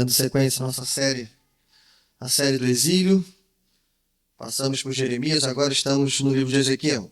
Dando sequência à nossa série, a série do exílio. Passamos por Jeremias, agora estamos no livro de Ezequiel.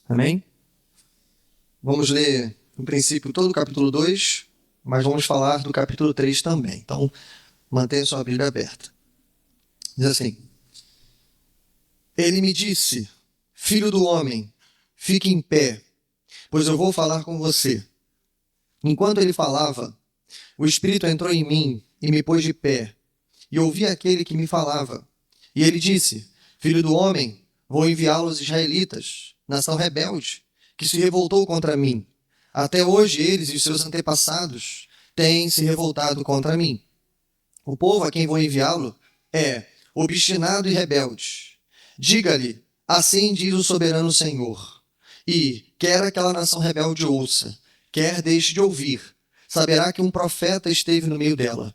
Amém? Vamos ler, no princípio, todo o capítulo 2, mas vamos falar do capítulo 3 também. Então, mantenha sua Bíblia aberta. Diz assim: Ele me disse, filho do homem, fique em pé, pois eu vou falar com você. Enquanto ele falava, o Espírito entrou em mim e me pôs de pé, e ouvi aquele que me falava. E ele disse, filho do homem, vou enviá-lo aos israelitas, nação rebelde, que se revoltou contra mim. Até hoje eles e os seus antepassados têm se revoltado contra mim. O povo a quem vou enviá-lo é obstinado e rebelde. Diga-lhe, assim diz o soberano Senhor. E quer aquela nação rebelde ouça, quer deixe de ouvir, saberá que um profeta esteve no meio dela.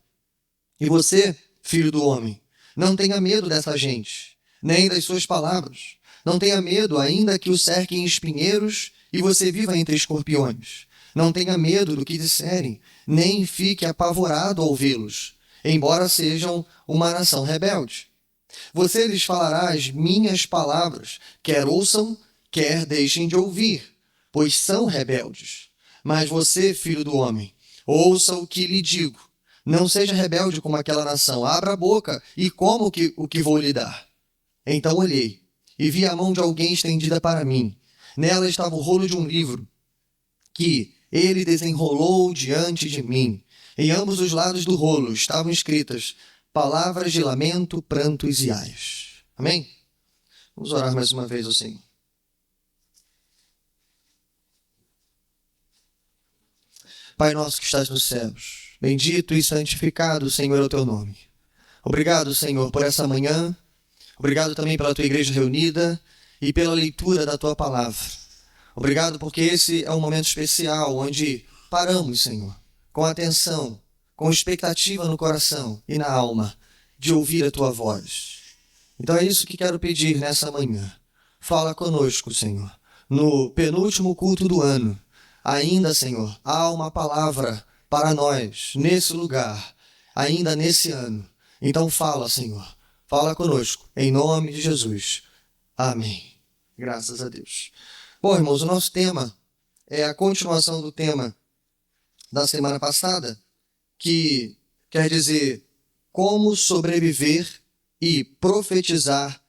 E você, filho do homem, não tenha medo dessa gente, nem das suas palavras. Não tenha medo, ainda que o cerquem espinheiros e você viva entre escorpiões. Não tenha medo do que disserem, nem fique apavorado ao vê-los, embora sejam uma nação rebelde. Você lhes falará as minhas palavras, quer ouçam, quer deixem de ouvir, pois são rebeldes. Mas você, filho do homem, ouça o que lhe digo. Não seja rebelde como aquela nação. Abra a boca e coma o que vou lhe dar. Então olhei e vi a mão de alguém estendida para mim. Nela estava o rolo de um livro que ele desenrolou diante de mim. Em ambos os lados do rolo estavam escritas palavras de lamento, prantos e aios. Amém? Vamos orar mais uma vez ao Senhor. Pai nosso que estás nos céus, bendito e santificado, Senhor, é o teu nome. Obrigado, Senhor, por essa manhã. Obrigado também pela tua igreja reunida e pela leitura da tua palavra. Obrigado porque esse é um momento especial onde paramos, Senhor, com atenção, com expectativa no coração e na alma de ouvir a tua voz. Então é isso que quero pedir nessa manhã. Fala conosco, Senhor. No penúltimo culto do ano, ainda, Senhor, há uma palavra para nós nesse lugar, ainda nesse ano. Então fala, Senhor. Fala conosco, em nome de Jesus. Amém. Graças a Deus. Bom, irmãos, o nosso tema é a continuação do tema da semana passada, que quer dizer como sobreviver e profetizar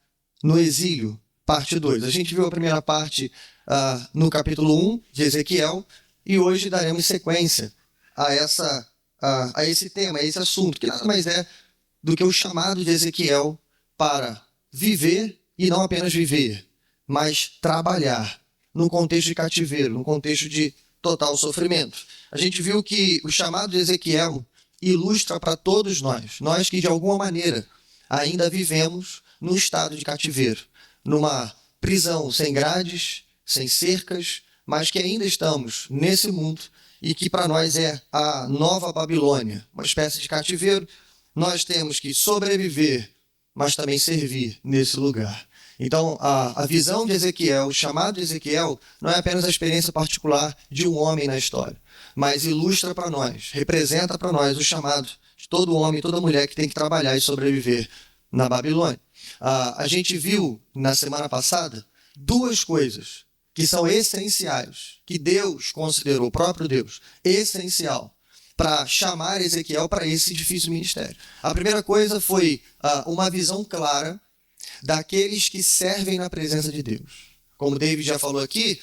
no exílio, parte 2. A gente viu a primeira parte no capítulo 1 de Ezequiel e hoje daremos sequência a esse tema, a esse assunto, que nada mais é do que o chamado de Ezequiel para viver e não apenas viver, mas trabalhar num contexto de cativeiro, num contexto de total sofrimento. A gente viu que o chamado de Ezequiel ilustra para todos nós que de alguma maneira ainda vivemos num estado de cativeiro, numa prisão sem grades, sem cercas, mas que ainda estamos nesse mundo e que para nós é a nova Babilônia, uma espécie de cativeiro. Nós temos que sobreviver, mas também servir nesse lugar. Então, a visão de Ezequiel, o chamado de Ezequiel, não é apenas a experiência particular de um homem na história, mas ilustra para nós, representa para nós o chamado de todo homem, toda mulher que tem que trabalhar e sobreviver na Babilônia. A gente viu na semana passada duas coisas que são essenciais, que Deus considerou, o próprio Deus, essencial para chamar Ezequiel para esse difícil ministério. A primeira coisa foi uma visão clara daqueles que servem na presença de Deus. Como David já falou aqui,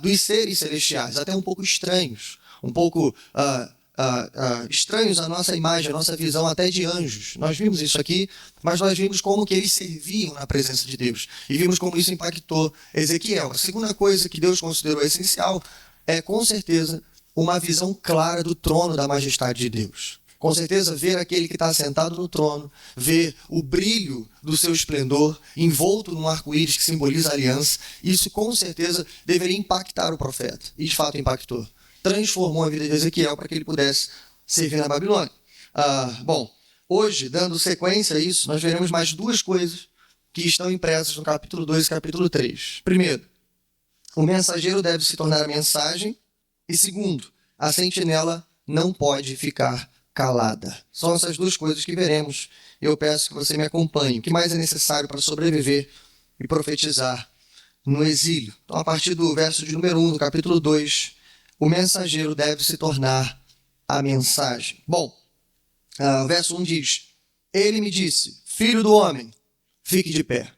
dos seres celestiais, até um pouco estranhos, um pouco estranhos à nossa imagem, à nossa visão até de anjos. Nós vimos isso aqui, mas nós vimos como que eles serviam na presença de Deus. E vimos como isso impactou Ezequiel. A segunda coisa que Deus considerou essencial é, com certeza, uma visão clara do trono da majestade de Deus. Com certeza, ver aquele que está sentado no trono, ver o brilho do seu esplendor, envolto num arco-íris que simboliza a aliança, isso com certeza deveria impactar o profeta. E de fato impactou. Transformou a vida de Ezequiel para que ele pudesse servir na Babilônia. Bom, hoje, dando sequência a isso, nós veremos mais duas coisas que estão impressas no capítulo 2 e capítulo 3. Primeiro, o mensageiro deve se tornar a mensagem. E segundo, a sentinela não pode ficar calada. São essas duas coisas que veremos. Eu peço que você me acompanhe. O que mais é necessário para sobreviver e profetizar no exílio? Então, a partir do verso de número 1 do capítulo 2, o mensageiro deve se tornar a mensagem. Bom, o verso 1 diz: ele me disse, filho do homem, fique de pé.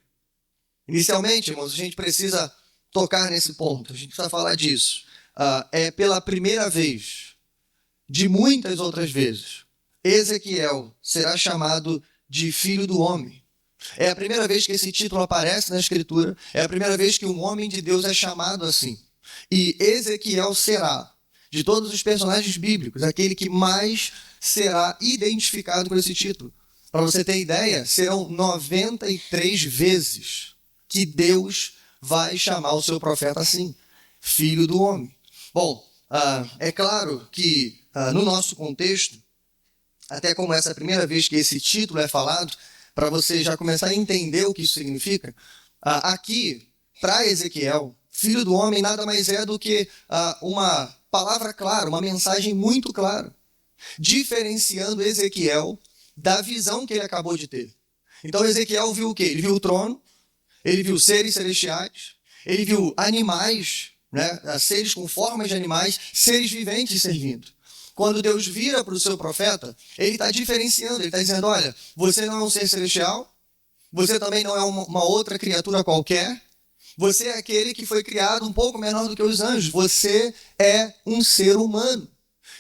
Inicialmente, irmãos, a gente precisa tocar nesse ponto. A gente precisa falar disso. É pela primeira vez, de muitas outras vezes, Ezequiel será chamado de filho do homem. É a primeira vez que esse título aparece na Escritura, é a primeira vez que um homem de Deus é chamado assim. E Ezequiel será, de todos os personagens bíblicos, aquele que mais será identificado com esse título. Para você ter ideia, serão 93 vezes que Deus vai chamar o seu profeta assim, filho do homem. Bom, é claro que no nosso contexto, até como essa é a primeira vez que esse título é falado, para você já começar a entender o que isso significa, aqui, para Ezequiel, filho do homem nada mais é do que uma palavra clara, uma mensagem muito clara, diferenciando Ezequiel da visão que ele acabou de ter. Então Ezequiel viu o quê? Ele viu o trono, ele viu seres celestiais, ele viu animais, né, seres com formas de animais, seres viventes servindo. Quando Deus vira para o seu profeta, ele está diferenciando, ele está dizendo, olha, você não é um ser celestial, você também não é uma outra criatura qualquer, você é aquele que foi criado um pouco menor do que os anjos, você é um ser humano.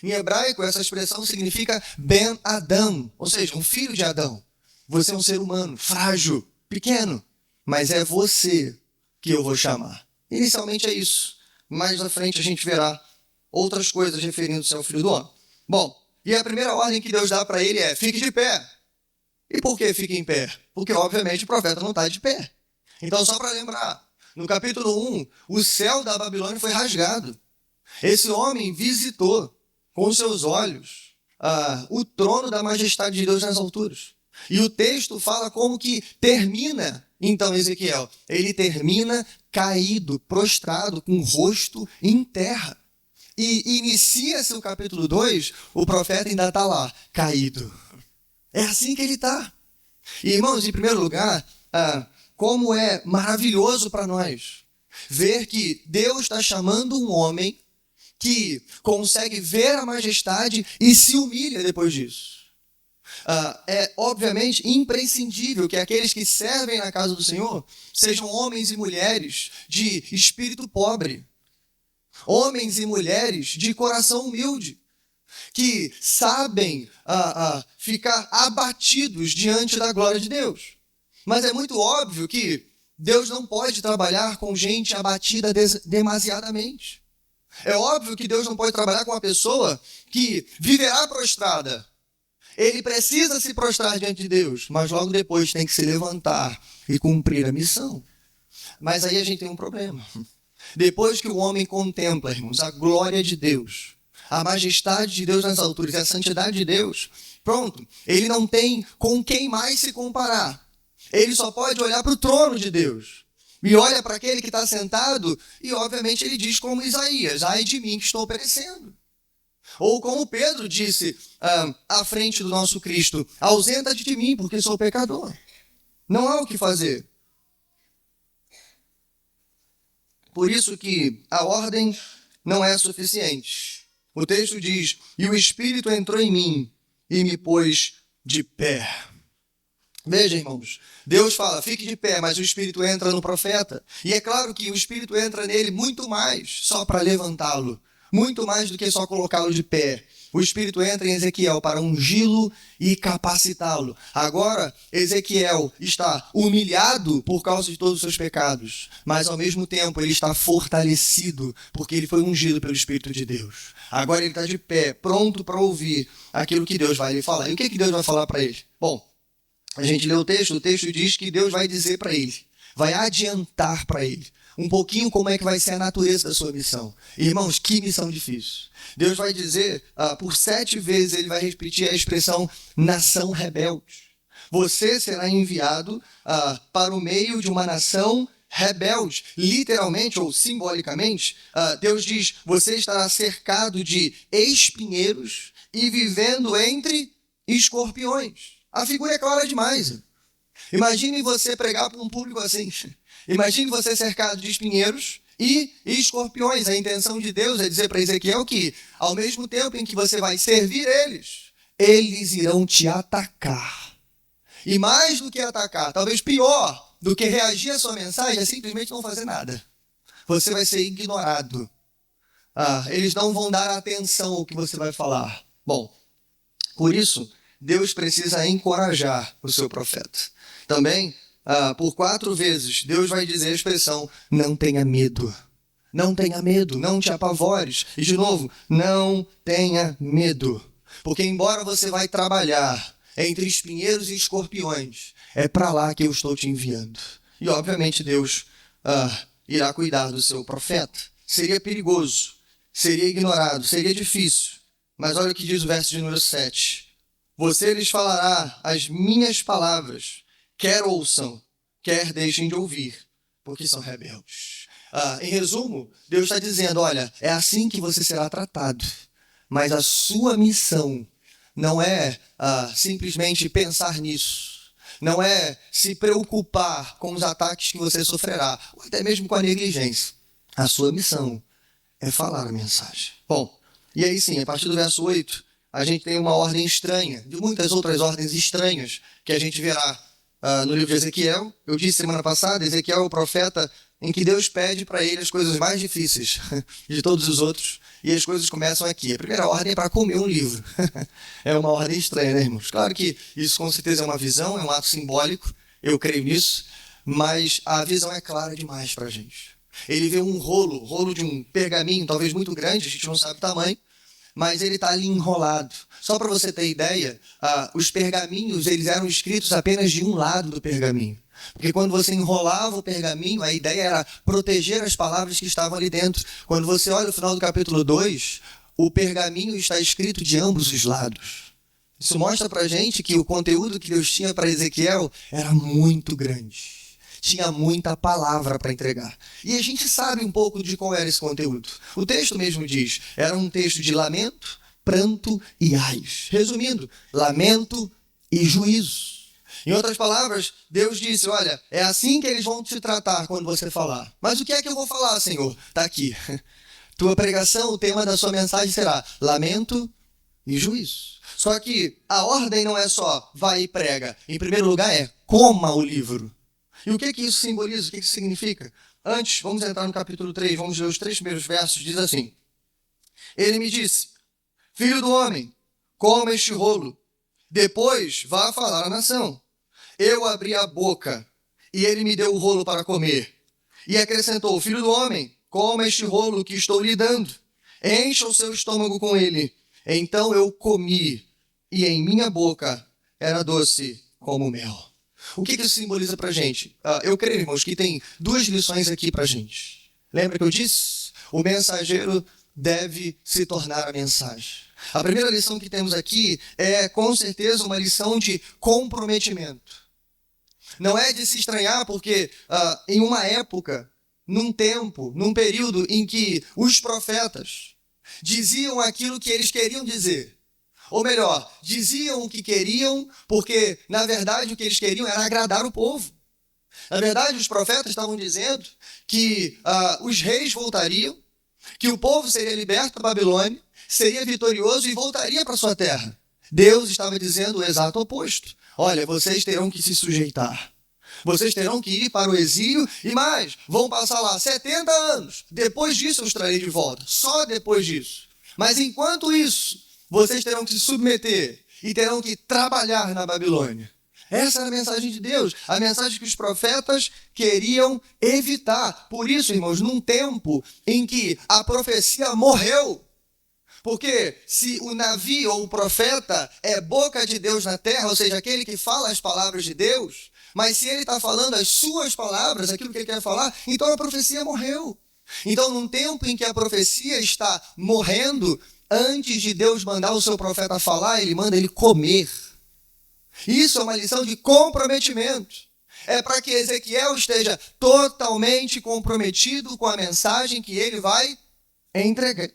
Em hebraico, essa expressão significa Ben Adam, ou seja, um filho de Adão. Você é um ser humano, frágil, pequeno, mas é você que eu vou chamar. Inicialmente é isso. Mais à frente a gente verá outras coisas referindo-se ao filho do homem. Bom, e a primeira ordem que Deus dá para ele é, fique de pé. E por que fique em pé? Porque, obviamente, o profeta não está de pé. Então, só para lembrar, no capítulo 1, o céu da Babilônia foi rasgado. Esse homem visitou com seus olhos o trono da majestade de Deus nas alturas. E o texto fala como que termina, então, Ezequiel. Ele termina caído, prostrado, com o rosto em terra. E inicia-se o capítulo 2, o profeta ainda está lá, caído. É assim que ele está. E, irmãos, em primeiro lugar, como é maravilhoso para nós ver que Deus está chamando um homem que consegue ver a majestade e se humilha depois disso. É obviamente imprescindível que aqueles que servem na casa do Senhor sejam homens e mulheres de espírito pobre, homens e mulheres de coração humilde, que sabem ficar abatidos diante da glória de Deus. Mas é muito óbvio que Deus não pode trabalhar com gente abatida demasiadamente. É óbvio que Deus não pode trabalhar com uma pessoa que viverá prostrada. Ele precisa se prostrar diante de Deus, mas logo depois tem que se levantar e cumprir a missão. Mas aí a gente tem um problema. Depois que o homem contempla, irmãos, a glória de Deus, a majestade de Deus nas alturas e a santidade de Deus, pronto, ele não tem com quem mais se comparar. Ele só pode olhar para o trono de Deus. E olha para aquele que está sentado e, obviamente, ele diz como Isaías, ai de mim que estou perecendo. Ou como Pedro disse à frente do nosso Cristo, ausenta-te de mim, porque sou pecador. Não há o que fazer. Por isso que a ordem não é suficiente. O texto diz, e o Espírito entrou em mim e me pôs de pé. Veja, irmãos, Deus fala, fique de pé, mas o Espírito entra no profeta. E é claro que o Espírito entra nele muito mais, só para levantá-lo. muito mais do que só colocá-lo de pé. O Espírito entra em Ezequiel para ungí-lo e capacitá-lo. Agora, Ezequiel está humilhado por causa de todos os seus pecados, mas ao mesmo tempo ele está fortalecido, porque ele foi ungido pelo Espírito de Deus. Agora ele está de pé, pronto para ouvir aquilo que Deus vai lhe falar. E o que Deus vai falar para ele? Bom, a gente lê o texto diz que Deus vai dizer para ele, vai adiantar para ele um pouquinho como é que vai ser a natureza da sua missão. Irmãos, que missão difícil. Deus vai dizer, por 7 vezes ele vai repetir a expressão nação rebelde. Você será enviado para o meio de uma nação rebelde. Literalmente ou simbolicamente, Deus diz, você estará cercado de espinheiros e vivendo entre escorpiões. A figura é clara demais. Imagine você pregar para um público assim. Imagine você cercado de espinheiros e escorpiões. A intenção de Deus é dizer para Ezequiel que, ao mesmo tempo em que você vai servir eles irão te atacar. E mais do que atacar, talvez pior do que reagir à sua mensagem, é simplesmente não fazer nada. Você vai ser ignorado. Eles não vão dar atenção ao que você vai falar. Bom, por isso, Deus precisa encorajar o seu profeta. Também, por 4 vezes, Deus vai dizer a expressão, não tenha medo. Não tenha medo, não te apavores. E de novo, não tenha medo. Porque embora você vai trabalhar entre espinheiros e escorpiões, é para lá que eu estou te enviando. E obviamente Deus irá cuidar do seu profeta. Seria perigoso, seria ignorado, seria difícil. Mas olha o que diz o verso de número 7. Você lhes falará as minhas palavras, quer ouçam, quer deixem de ouvir, porque são rebeldes. Em resumo, Deus está dizendo, olha, é assim que você será tratado, mas a sua missão não é simplesmente pensar nisso, não é se preocupar com os ataques que você sofrerá, ou até mesmo com a negligência. A sua missão é falar a mensagem. Bom, e aí sim, a partir do verso 8, a gente tem uma ordem estranha, de muitas outras ordens estranhas que a gente verá no livro de Ezequiel. Eu disse semana passada, Ezequiel é o profeta em que Deus pede para ele as coisas mais difíceis de todos os outros, e as coisas começam aqui. A primeira ordem é para comer um livro. É uma ordem estranha, né, irmãos? Claro que isso com certeza é uma visão, é um ato simbólico, eu creio nisso, mas a visão é clara demais para a gente. Ele vê um rolo de um pergaminho, talvez muito grande, a gente não sabe o tamanho, mas ele está ali enrolado. Só para você ter ideia, os pergaminhos eles eram escritos apenas de um lado do pergaminho. Porque quando você enrolava o pergaminho, a ideia era proteger as palavras que estavam ali dentro. Quando você olha o final do capítulo 2, o pergaminho está escrito de ambos os lados. Isso mostra para a gente que o conteúdo que Deus tinha para Ezequiel era muito grande. Tinha muita palavra para entregar. E a gente sabe um pouco de qual era esse conteúdo. O texto mesmo diz, era um texto de lamento, pranto e ais. Resumindo, lamento e juízo. Em outras palavras, Deus disse, olha, é assim que eles vão te tratar quando você falar. Mas o que é que eu vou falar, Senhor? Está aqui. Tua pregação, o tema da sua mensagem será lamento e juízo. Só que a ordem não é só vai e prega. Em primeiro lugar é coma o livro. E o que isso simboliza? O que isso significa? Antes, vamos entrar no capítulo 3, vamos ler os 3 primeiros versos, diz assim. Ele me disse, filho do homem, coma este rolo, depois vá falar à nação. Eu abri a boca, e ele me deu o rolo para comer. E acrescentou, filho do homem, coma este rolo que estou lhe dando. Encha o seu estômago com ele. Então eu comi, e em minha boca era doce como mel. O que isso simboliza para a gente? Eu creio, irmãos, que tem 2 lições aqui para a gente. Lembra que eu disse? O mensageiro deve se tornar a mensagem. A primeira lição que temos aqui é, com certeza, uma lição de comprometimento. Não é de se estranhar porque em uma época, num tempo, num período em que os profetas diziam aquilo que eles queriam dizer. Ou melhor, diziam o que queriam porque, na verdade, o que eles queriam era agradar o povo. Na verdade, os profetas estavam dizendo que os reis voltariam, que o povo seria liberto da Babilônia, seria vitorioso e voltaria para sua terra. Deus estava dizendo o exato oposto. Olha, vocês terão que se sujeitar. Vocês terão que ir para o exílio e mais, vão passar lá 70 anos. Depois disso eu os trarei de volta. Só depois disso. Mas enquanto isso, vocês terão que se submeter e terão que trabalhar na Babilônia. Essa era a mensagem de Deus, a mensagem que os profetas queriam evitar. Por isso, irmãos, num tempo em que a profecia morreu, porque se o Navi ou o profeta é boca de Deus na terra, ou seja, aquele que fala as palavras de Deus, mas se ele está falando as suas palavras, aquilo que ele quer falar, então a profecia morreu. Então, num tempo em que a profecia está morrendo, antes de Deus mandar o seu profeta falar, ele manda ele comer. Isso é uma lição de comprometimento. É para que Ezequiel esteja totalmente comprometido com a mensagem que ele vai entregar.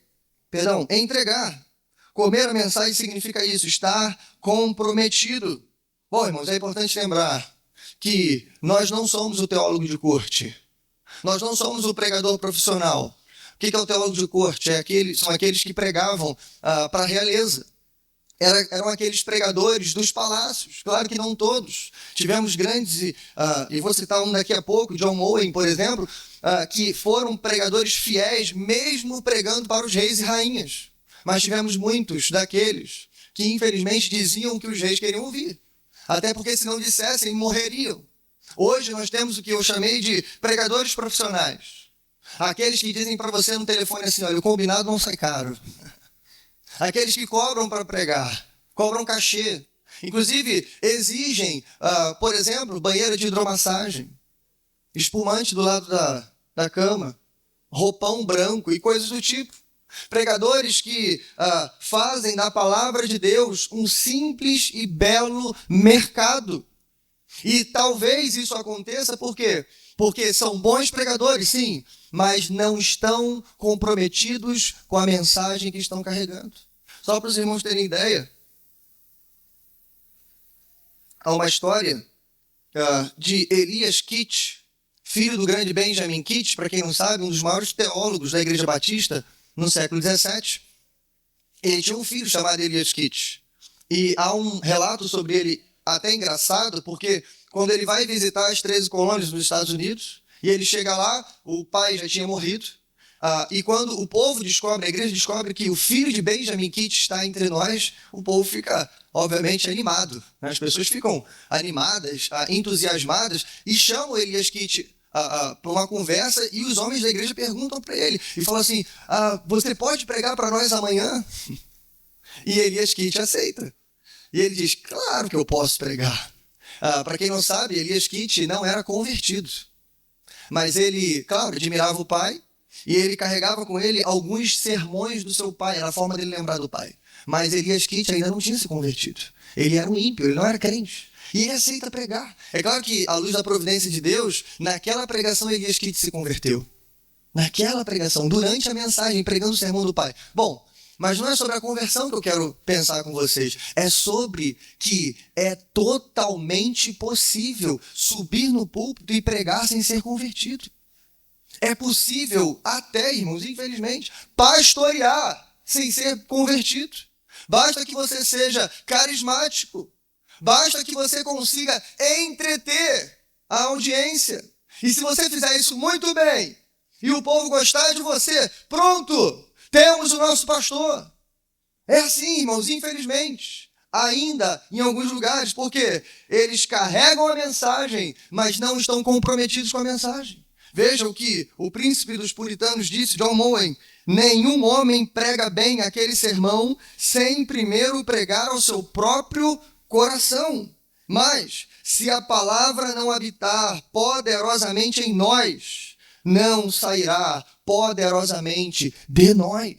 Comer a mensagem significa isso, estar comprometido. Bom, irmãos, é importante lembrar que nós não somos o teólogo de corte. Nós não somos o pregador profissional. O que é o teólogo de corte? São aqueles que pregavam para a realeza. Eram aqueles pregadores dos palácios. Claro que não todos. Tivemos grandes, e vou citar um daqui a pouco, John Owen, por exemplo, que foram pregadores fiéis, mesmo pregando para os reis e rainhas. Mas tivemos muitos daqueles que, infelizmente, diziam o que os reis queriam ouvir. Até porque, se não dissessem, morreriam. Hoje nós temos o que eu chamei de pregadores profissionais. Aqueles que dizem para você no telefone assim, olha, o combinado não sai caro. Aqueles que cobram para pregar, cobram cachê. Inclusive, exigem, por exemplo, banheira de hidromassagem, espumante do lado da cama, roupão branco e coisas do tipo. Pregadores que fazem da palavra de Deus um simples e belo mercado. E talvez isso aconteça por quê? Porque são bons pregadores, sim, mas não estão comprometidos com a mensagem que estão carregando. Só para os irmãos terem ideia, há uma história de Elias Kitch, filho do grande Benjamin Kitch, para quem não sabe, um dos maiores teólogos da Igreja Batista no século XVII. Ele tinha um filho chamado Elias Kitch. E há um relato sobre ele até engraçado, porque quando ele vai visitar as 13 colônias dos Estados Unidos, e ele chega lá, o pai já tinha morrido, e quando o povo descobre, a igreja descobre que o filho de Benjamin Kitch está entre nós, o povo fica, obviamente, animado. As pessoas ficam animadas, entusiasmadas, e chamam Elias Kitch para uma conversa, e os homens da igreja perguntam para ele, e falam assim, você pode pregar para nós amanhã? E Elias Kitch aceita. E ele diz, claro que eu posso pregar. Para quem não sabe, Elias Kitch não era convertido. Mas ele, claro, admirava o pai, e ele carregava com ele alguns sermões do seu pai, era a forma dele lembrar do pai. Mas Elias Kitch ainda não tinha se convertido. Ele era um ímpio, ele não era crente. E ele aceita pregar. É claro que, à luz da providência de Deus, naquela pregação Elias Kitch se converteu. Naquela pregação, durante a mensagem, pregando o sermão do pai. Bom, mas não é sobre a conversão que eu quero pensar com vocês. É sobre que é totalmente possível subir no púlpito e pregar sem ser convertido. É possível até, irmãos, infelizmente, pastorear sem ser convertido. Basta que você seja carismático. Basta que você consiga entreter a audiência. E se você fizer isso muito bem, e o povo gostar de você, pronto! Temos o nosso pastor. É assim, irmãos, infelizmente. Ainda em alguns lugares, porque eles carregam a mensagem, mas não estão comprometidos com a mensagem. Veja o que o príncipe dos puritanos disse, John Owen. Nenhum homem prega bem aquele sermão sem primeiro pregar ao seu próprio coração. Mas, se a palavra não habitar poderosamente em nós, não sairá poderosamente de nós.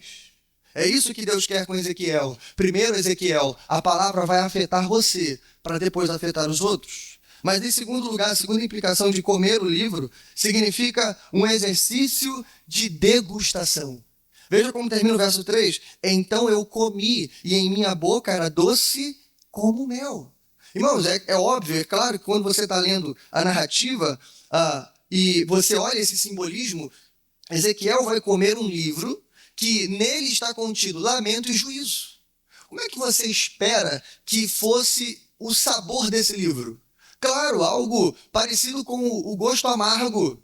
É isso que Deus quer com Ezequiel. Primeiro, Ezequiel, a palavra vai afetar você, para depois afetar os outros. Mas, em segundo lugar, a segunda implicação de comer o livro significa um exercício de degustação. Veja como termina o verso 3. Então eu comi, e em minha boca era doce como mel. Irmãos, é óbvio, é claro que quando você está lendo a narrativa e você olha esse simbolismo, Ezequiel vai comer um livro que nele está contido lamento e juízo. Como é que você espera que fosse o sabor desse livro? Claro, algo parecido com o gosto amargo,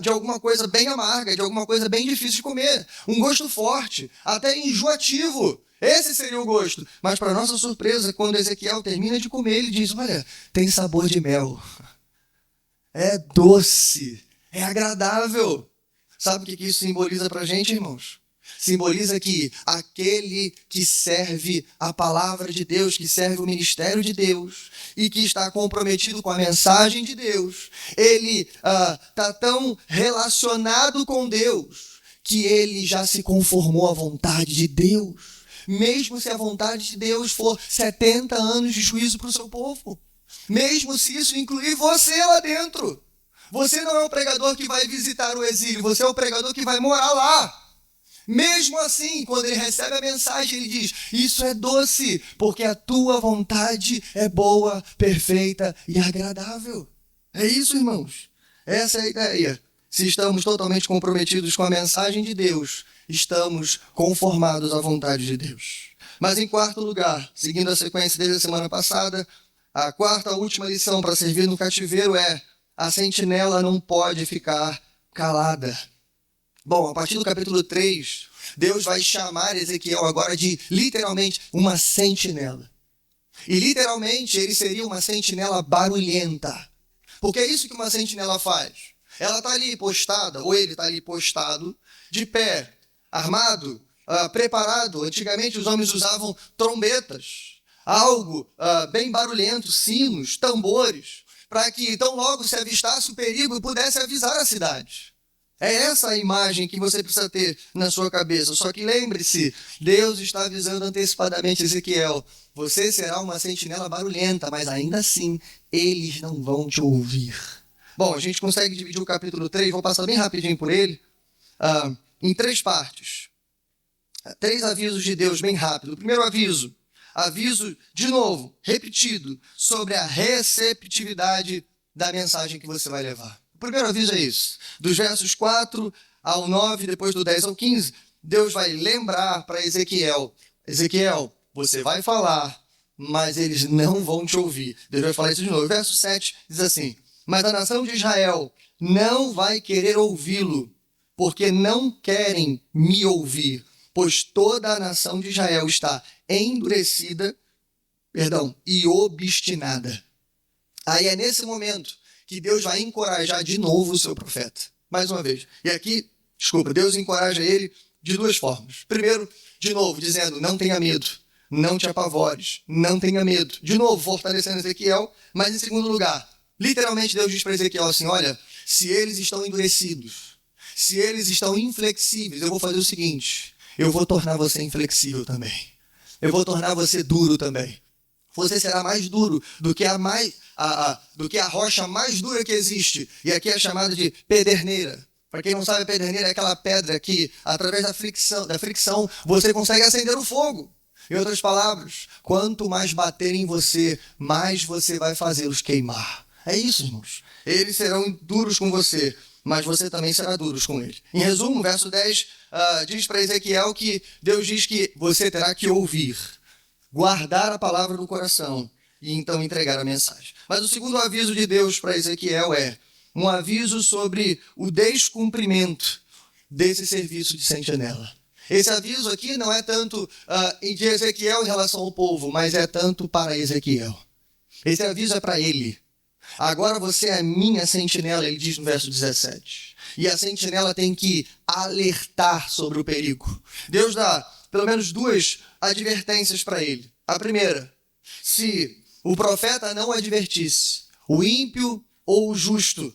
de alguma coisa bem amarga, de alguma coisa bem difícil de comer. Um gosto forte, até enjoativo. Esse seria o gosto. Mas, para nossa surpresa, quando Ezequiel termina de comer, ele diz: olha, tem sabor de mel. É doce, é agradável. Sabe o que isso simboliza para a gente, irmãos? Simboliza que aquele que serve a palavra de Deus, que serve o ministério de Deus e que está comprometido com a mensagem de Deus, ele está tão relacionado com Deus que ele já se conformou à vontade de Deus, mesmo se a vontade de Deus for 70 anos de juízo para o seu povo, mesmo se isso incluir você lá dentro. Você não é o pregador que vai visitar o exílio, você é o pregador que vai morar lá. Mesmo assim, quando ele recebe a mensagem, ele diz: isso é doce, porque a tua vontade é boa, perfeita e agradável. É isso, irmãos. Essa é a ideia. Se estamos totalmente comprometidos com a mensagem de Deus, estamos conformados à vontade de Deus. Mas em quarto lugar, seguindo a sequência desde a semana passada, a quarta última lição para servir no cativeiro é: a sentinela não pode ficar calada. Bom, a partir do capítulo 3, Deus vai chamar Ezequiel agora de, literalmente, uma sentinela. E, literalmente, ele seria uma sentinela barulhenta. Porque é isso que uma sentinela faz. Ela está ali postada, ou ele está ali postado, de pé, armado, preparado. Antigamente, os homens usavam trombetas, algo bem barulhento, sinos, tambores, para que, tão logo se avistasse o perigo, pudesse avisar a cidade. É essa a imagem que você precisa ter na sua cabeça. Só que lembre-se, Deus está avisando antecipadamente Ezequiel: você será uma sentinela barulhenta, mas ainda assim, eles não vão te ouvir. Bom, a gente consegue dividir o capítulo 3, vou passar bem rapidinho por ele, em 3 partes. 3 avisos de Deus bem rápido. O primeiro aviso de novo, repetido, sobre a receptividade da mensagem que você vai levar. O primeiro aviso é isso. Dos versos 4 ao 9, depois do 10 ao 15, Deus vai lembrar para Ezequiel: Ezequiel, você vai falar, mas eles não vão te ouvir. Deus vai falar isso de novo. O verso 7 diz assim: mas a nação de Israel não vai querer ouvi-lo, porque não querem me ouvir, pois toda a nação de Israel está endurecida, e obstinada. Aí é nesse momento que Deus vai encorajar de novo o seu profeta. Mais uma vez. E aqui, Deus encoraja ele de 2 formas. Primeiro, de novo, dizendo: não tenha medo, não te apavores, não tenha medo. De novo, fortalecendo Ezequiel. Mas em segundo lugar, literalmente Deus diz para Ezequiel assim: olha, se eles estão endurecidos, se eles estão inflexíveis, eu vou fazer o seguinte: eu vou tornar você inflexível também. Eu vou tornar você duro também. Você será mais duro do que a rocha mais dura que existe. E aqui é chamada de pederneira. Para quem não sabe, a pederneira é aquela pedra que, através da fricção, você consegue acender o fogo. Em outras palavras, quanto mais bater em você, mais você vai fazê-los queimar. É isso, irmãos. Eles serão duros com você, mas você também será duros com eles. Em resumo, o verso 10 diz para Ezequiel que Deus diz que você terá que ouvir, guardar a palavra no coração e então entregar a mensagem. Mas o segundo aviso de Deus para Ezequiel é um aviso sobre o descumprimento desse serviço de sentinela. Esse aviso aqui não é tanto de Ezequiel em relação ao povo, mas é tanto para Ezequiel. Esse aviso é para ele. Agora você é minha sentinela, ele diz no verso 17. E a sentinela tem que alertar sobre o perigo. Deus dá pelo menos 2 advertências para ele. A primeira: se o profeta não advertisse o ímpio ou o justo,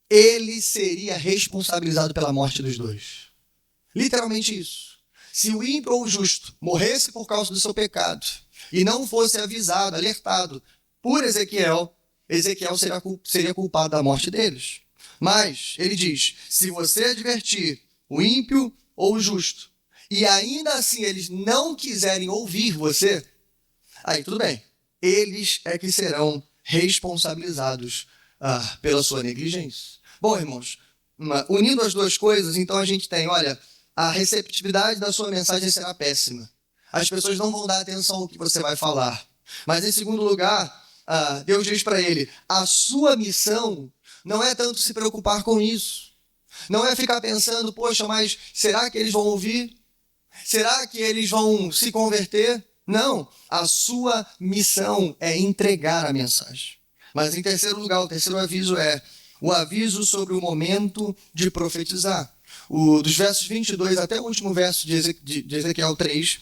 ele seria responsabilizado pela morte dos 2. Literalmente isso. Se o ímpio ou o justo morresse por causa do seu pecado e não fosse avisado, alertado por Ezequiel, Ezequiel seria culpado da morte deles. Mas ele diz: se você advertir o ímpio ou o justo, e ainda assim eles não quiserem ouvir você, aí tudo bem. Eles é que serão responsabilizados pela sua negligência. Bom, irmãos, unindo as 2 coisas, então a gente tem, olha, a receptividade da sua mensagem será péssima. As pessoas não vão dar atenção ao que você vai falar. Mas em segundo lugar, Deus diz para ele, a sua missão não é tanto se preocupar com isso. Não é ficar pensando, poxa, mas será que eles vão ouvir? Será que eles vão se converter? Não, a sua missão é entregar a mensagem. Mas em terceiro lugar, o terceiro aviso é o aviso sobre o momento de profetizar. Dos versos 22 até o último verso de Ezequiel 3,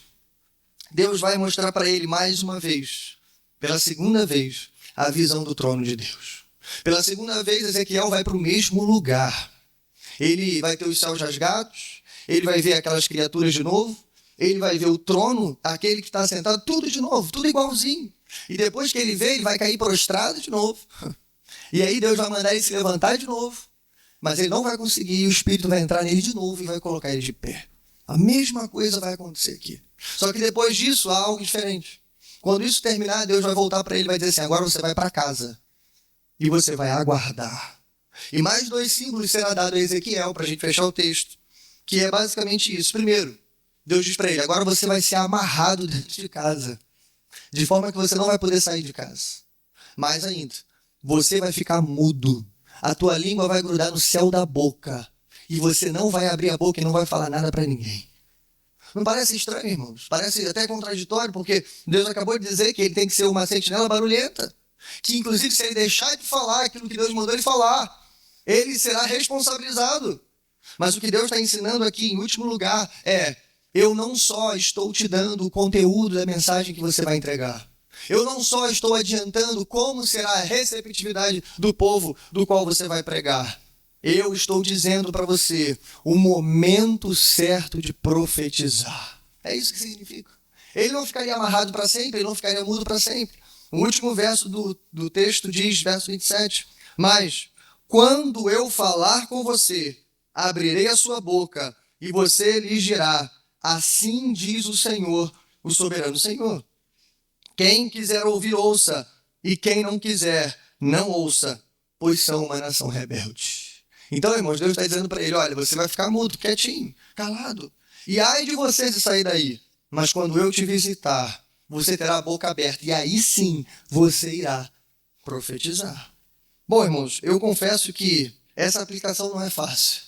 Deus vai mostrar para ele mais uma vez, pela segunda vez, a visão do trono de Deus. Pela segunda vez, Ezequiel vai para o mesmo lugar. Ele vai ter os céus rasgados, ele vai ver aquelas criaturas de novo, ele vai ver o trono, aquele que está sentado, tudo de novo, tudo igualzinho. E depois que ele vê, ele vai cair prostrado de novo. E aí Deus vai mandar ele se levantar de novo, mas ele não vai conseguir, e o Espírito vai entrar nele de novo e vai colocar ele de pé. A mesma coisa vai acontecer aqui. Só que depois disso há algo diferente. Quando isso terminar, Deus vai voltar para ele e vai dizer assim, agora você vai para casa e você vai aguardar. E mais 2 símbolos será dado a Ezequiel para a gente fechar o texto, que é basicamente isso. Primeiro, Deus diz para ele, agora você vai ser amarrado dentro de casa, de forma que você não vai poder sair de casa. Mais ainda, você vai ficar mudo. A tua língua vai grudar no céu da boca. E você não vai abrir a boca e não vai falar nada para ninguém. Não parece estranho, irmãos? Parece até contraditório, porque Deus acabou de dizer que ele tem que ser uma sentinela barulhenta. Que, inclusive, se ele deixar de falar aquilo que Deus mandou ele falar, ele será responsabilizado. Mas o que Deus está ensinando aqui, em último lugar, é: eu não só estou te dando o conteúdo da mensagem que você vai entregar. Eu não só estou adiantando como será a receptividade do povo do qual você vai pregar. Eu estou dizendo para você o momento certo de profetizar. É isso que significa. Ele não ficaria amarrado para sempre, ele não ficaria mudo para sempre. O último verso do texto diz, verso 27, mas quando eu falar com você, abrirei a sua boca e você lhe dirá, assim diz o Senhor, o soberano Senhor. Quem quiser ouvir, ouça, e quem não quiser, não ouça, pois são uma nação rebelde. Então, irmãos, Deus está dizendo para ele, olha, você vai ficar mudo, quietinho, calado. E ai de você de sair daí. Mas quando eu te visitar, você terá a boca aberta. E aí sim, você irá profetizar. Bom, irmãos, eu confesso que essa aplicação não é fácil.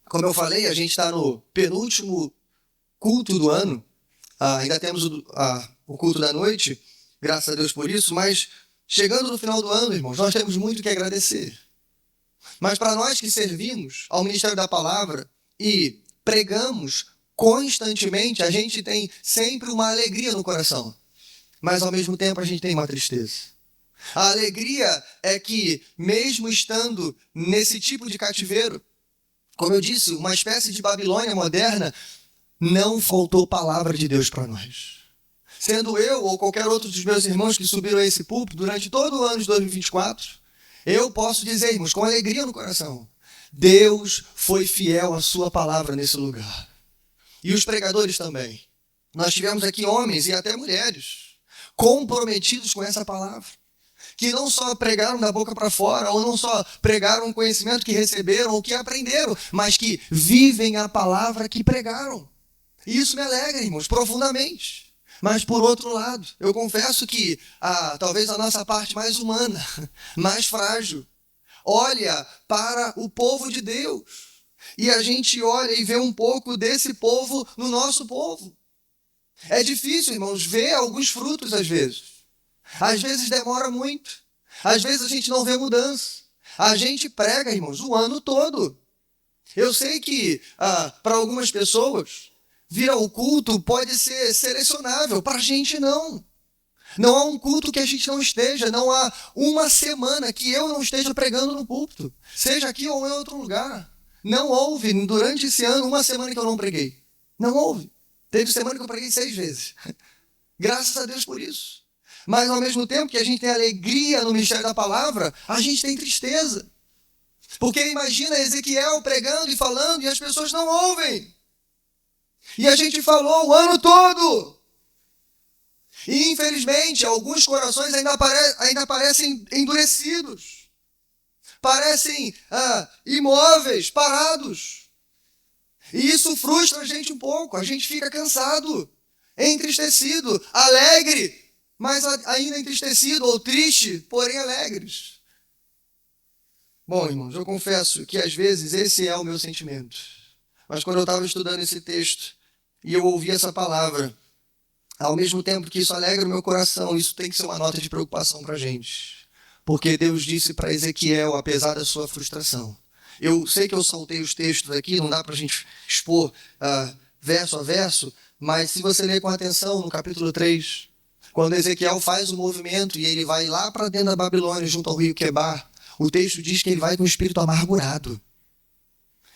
Como eu falei, a gente está no penúltimo culto do ano. Ainda temos o culto da noite, graças a Deus por isso, mas chegando no final do ano, irmãos, nós temos muito que agradecer. Mas para nós que servimos ao Ministério da Palavra e pregamos constantemente, a gente tem sempre uma alegria no coração. Mas ao mesmo tempo a gente tem uma tristeza. A alegria é que, mesmo estando nesse tipo de cativeiro, como eu disse, uma espécie de Babilônia moderna, não faltou palavra de Deus para nós. Sendo eu ou qualquer outro dos meus irmãos que subiram a esse púlpito durante todo o ano de 2024, eu posso dizer, irmãos, com alegria no coração, Deus foi fiel à sua palavra nesse lugar. E os pregadores também. Nós tivemos aqui homens e até mulheres comprometidos com essa palavra, que não só pregaram da boca para fora, ou não só pregaram o conhecimento que receberam ou que aprenderam, mas que vivem a palavra que pregaram. E isso me alegra, irmãos, profundamente. Mas, por outro lado, eu confesso que talvez a nossa parte mais humana, mais frágil, olha para o povo de Deus. E a gente olha e vê um pouco desse povo no nosso povo. É difícil, irmãos, ver alguns frutos às vezes. Às vezes demora muito. Às vezes a gente não vê mudança. A gente prega, irmãos, o ano todo. Eu sei que para algumas pessoas vir ao culto pode ser selecionável. Para a gente, não. Não há um culto que a gente não esteja. Não há uma semana que eu não esteja pregando no púlpito. Seja aqui ou em outro lugar. Não houve, durante esse ano, uma semana que eu não preguei. Não houve. Teve semana que eu preguei 6 vezes. Graças a Deus por isso. Mas, ao mesmo tempo que a gente tem alegria no ministério da palavra, a gente tem tristeza. Porque imagina Ezequiel pregando e falando e as pessoas não ouvem. E a gente falou o ano todo. E, infelizmente, alguns corações ainda parecem endurecidos. Parecem imóveis, parados. E isso frustra a gente um pouco. A gente fica cansado, entristecido, alegre, mas ainda entristecido ou triste, porém alegres. Bom, irmãos, eu confesso que às vezes esse é o meu sentimento. Mas quando eu estava estudando esse texto e eu ouvi essa palavra, ao mesmo tempo que isso alegra o meu coração, isso tem que ser uma nota de preocupação para a gente. Porque Deus disse para Ezequiel, apesar da sua frustração. Eu sei que eu saltei os textos aqui, não dá para a gente expor verso a verso, mas se você ler com atenção no capítulo 3, quando Ezequiel faz o movimento e ele vai lá para dentro da Babilônia, junto ao rio Quebar, o texto diz que ele vai com o espírito amargurado.